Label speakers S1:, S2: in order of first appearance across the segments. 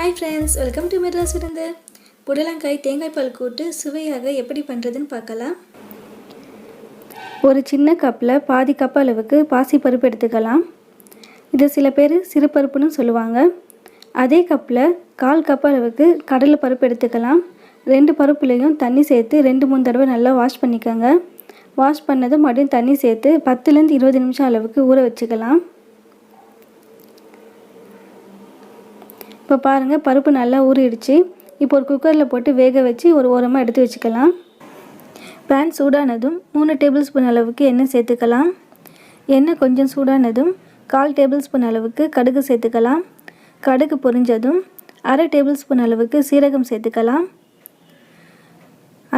S1: Hi friends, welcome to Madras விருந்து. புடலங்காய் தேங்காய் பால் கூட்டு சுவையாக எப்படி பண்ணுறதுன்னு பார்க்கலாம். ஒரு சின்ன கப்பில் பாதி கப் அளவுக்கு பாசி பருப்பு எடுத்துக்கலாம். இது சில பேர் சிறு பருப்புன்னு சொல்லுவாங்க. அதே கப்பில் 1/4 கப் அளவுக்கு கடலை பருப்பு எடுத்துக்கலாம். 2 பருப்புலையும் தண்ணி சேர்த்து 2-3 தடவை நல்லா வாஷ் பண்ணிக்கோங்க. வாஷ் பண்ணதும் மறுபடியும் தண்ணி சேர்த்து 10லேருந்து 20 நிமிஷம் அளவுக்கு ஊற வச்சுக்கலாம். இப்போ பாருங்கள், பருப்பு நல்லா ஊறிடுச்சு. இப்போ ஒரு குக்கரில் போட்டு வேக வச்சு ஒரு ஓரமாக எடுத்து வச்சுக்கலாம். பேன் சூடானதும் 3 டேபிள் ஸ்பூன் அளவுக்கு எண்ணெய் சேர்த்துக்கலாம். எண்ணெய் கொஞ்சம் சூடானதும் 1/4 டேபிள் ஸ்பூன் அளவுக்கு கடுகு சேர்த்துக்கலாம். கடுகு பொரிஞ்சதும் 1/2 டேபிள் ஸ்பூன் அளவுக்கு சீரகம் சேர்த்துக்கலாம்.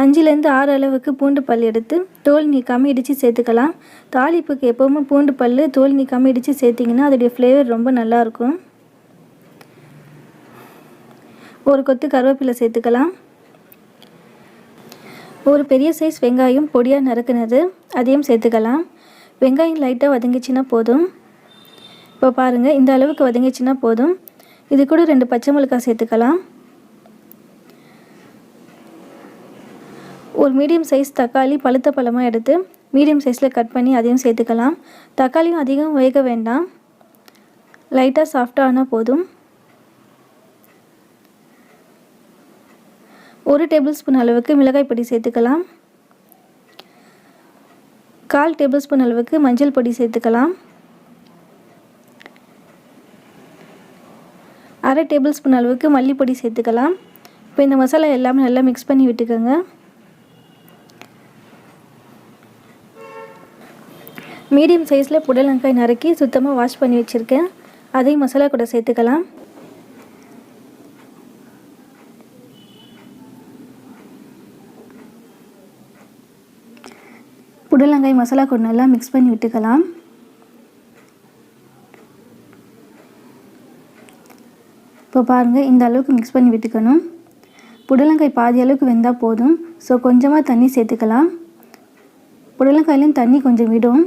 S1: 5லேருந்து 6 அளவுக்கு பூண்டு பல் எடுத்து தோல் நீக்காமல் இடித்து சேர்த்துக்கலாம். தாளிப்புக்கு எப்போவுமே பூண்டு பல் தோல் நீக்காமல் இடித்து சேர்த்திங்கன்னா அதோடைய ஃப்ளேவர் ரொம்ப நல்லாயிருக்கும். ஒரு கொத்து கருவேப்பிலை சேர்த்துக்கலாம். ஒரு பெரிய சைஸ் வெங்காயம் பொடியாக நறுக்குனது அதையும் சேர்த்துக்கலாம். வெங்காயம் லைட்டாக வதங்கிச்சின்னா போதும். இப்போ பாருங்கள், இந்த அளவுக்கு வதங்கிச்சின்னா போதும். இது கூட 2 பச்சை மிளகாய் சேர்த்துக்கலாம். ஒரு மீடியம் சைஸ் தக்காளி பழுத்த பழமாக எடுத்து மீடியம் சைஸில் கட் பண்ணி அதையும் சேர்த்துக்கலாம். தக்காளியும் அதிகம் வேக வேண்டாம், லைட்டாக சாஃப்டாக ஆனால் போதும். 1 டேபிள் ஸ்பூன் அளவுக்கு மிளகாய் பொடி சேர்த்துக்கலாம். 1/4 டேபிள் ஸ்பூன் அளவுக்கு மஞ்சள் பொடி சேர்த்துக்கலாம். 1/2 டேபிள் ஸ்பூன் அளவுக்கு மல்லிப்பொடி சேர்த்துக்கலாம். இப்போ இந்த மசாலா எல்லாமே நல்லா மிக்ஸ் பண்ணி விட்டுக்கோங்க. மீடியம் சைஸில் புடலங்காய் நறுக்கி சுத்தமாக வாஷ் பண்ணி வச்சுருக்கேன். அதையும் மசாலா கூட சேர்த்துக்கலாம். புடலங்காய் மசாலா கூட நல்லா மிக்ஸ் பண்ணி விட்டுக்கலாம். இப்போ பாருங்கள், இந்த அளவுக்கு மிக்ஸ் பண்ணி விட்டுக்கணும். புடலங்காய் பாதி அளவுக்கு வெந்தால் போதும். ஸோ கொஞ்சமாக தண்ணி சேர்த்துக்கலாம். புடலங்காயிலும் தண்ணி கொஞ்சம் விடும்.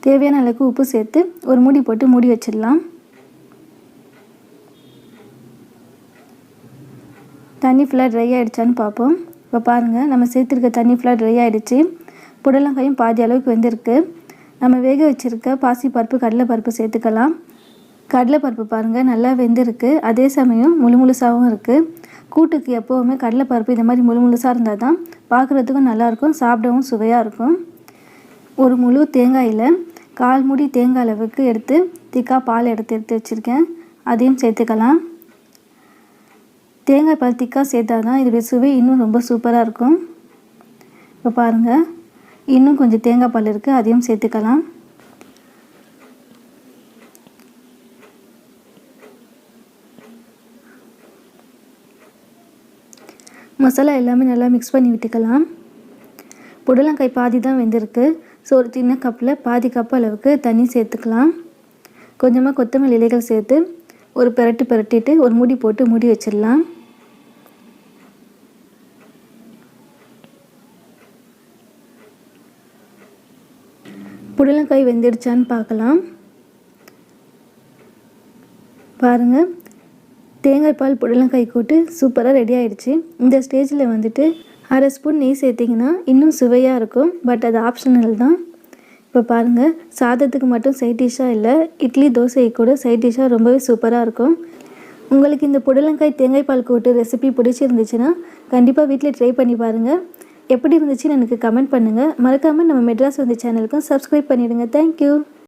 S1: தேவையான அளவுக்கு உப்பு சேர்த்து ஒரு மூடி போட்டு மூடி வச்சிடலாம். தண்ணி ஃபுல்லாக ட்ரை ஆகிடுச்சான்னு பார்ப்போம். இப்போ பாருங்கள், நம்ம சேர்த்துருக்க தண்ணி ஃபுல்லாக ட்ரை ஆகிடுச்சு. புடலங்காயும் பாதி அளவுக்கு வெந்திருக்கு. நம்ம வேக வச்சுருக்க பாசி பருப்பு கடலை பருப்பு சேர்த்துக்கலாம். கடலை பருப்பு பாருங்கள் நல்லா வெந்திருக்கு. அதே சமயம் முழுசாகவும் இருக்குது. கூட்டுக்கு எப்போவுமே கடலை பருப்பு இந்த மாதிரி முழுசாக இருந்தால் தான் பார்க்குறதுக்கும் நல்லாயிருக்கும், சாப்பிடவும் சுவையாக இருக்கும். ஒரு முழு தேங்காயில் 1/4 மூடி தேங்காய் அளவுக்கு எடுத்து திக்காக பால் எடுத்து வச்சுருக்கேன். அதையும் சேர்த்துக்கலாம். தேங்காய் பால் திக்காக சேர்த்தா தான் இதோடைய சுவை இன்னும் ரொம்ப சூப்பராக இருக்கும். இப்போ பாருங்கள், இன்னும் கொஞ்சம் தேங்காய் பால் இருக்குது, அதையும் சேர்த்துக்கலாம். மசாலா எல்லாமே நல்லா மிக்ஸ் பண்ணி விட்டுக்கலாம். புடலங்காய் பாதி தான் வெந்திருக்கு. ஸோ ஒரு சின்ன கப்பில் பாதி கப் அளவுக்கு தண்ணி சேர்த்துக்கலாம். கொஞ்சமாக கொத்தமல்லி இலைகள் சேர்த்து ஒரு பிரட்டிட்டு ஒரு மூடி போட்டு மூடி வச்சிடலாம். புடலங்காய் வெந்திடுச்சான்னு பார்க்கலாம். பாருங்கள், தேங்காய் பால் புடலங்காய் கூட்டு சூப்பராக ரெடி ஆகிடுச்சு. இந்த ஸ்டேஜில் வந்துட்டு 1/2 ஸ்பூன் நெய் சேர்த்திங்கன்னா இன்னும் சுவையாக இருக்கும். பட் அது ஆப்ஷனல் தான். இப்போ பாருங்கள், சாதத்துக்கு மட்டும் சைட் டிஷ்ஷாக இல்லை, இட்லி தோசை கூட சைட் டிஷ்ஷாக ரொம்பவே சூப்பராக இருக்கும். உங்களுக்கு இந்த புடலங்காய் தேங்காய் பால் கூட்டு ரெசிபி பிடிச்சிருந்துச்சுன்னா கண்டிப்பாக வீட்டில் ட்ரை பண்ணி பாருங்கள். எப்படி இருந்துச்சுன்னு எனக்கு கமெண்ட் பண்ணுங்கள். மறக்காமல் நம்ம மெட்ராஸ் வந்து சேனலுக்கும் சப்ஸ்கிரைப் பண்ணிவிடுங்க. தேங்க்யூ.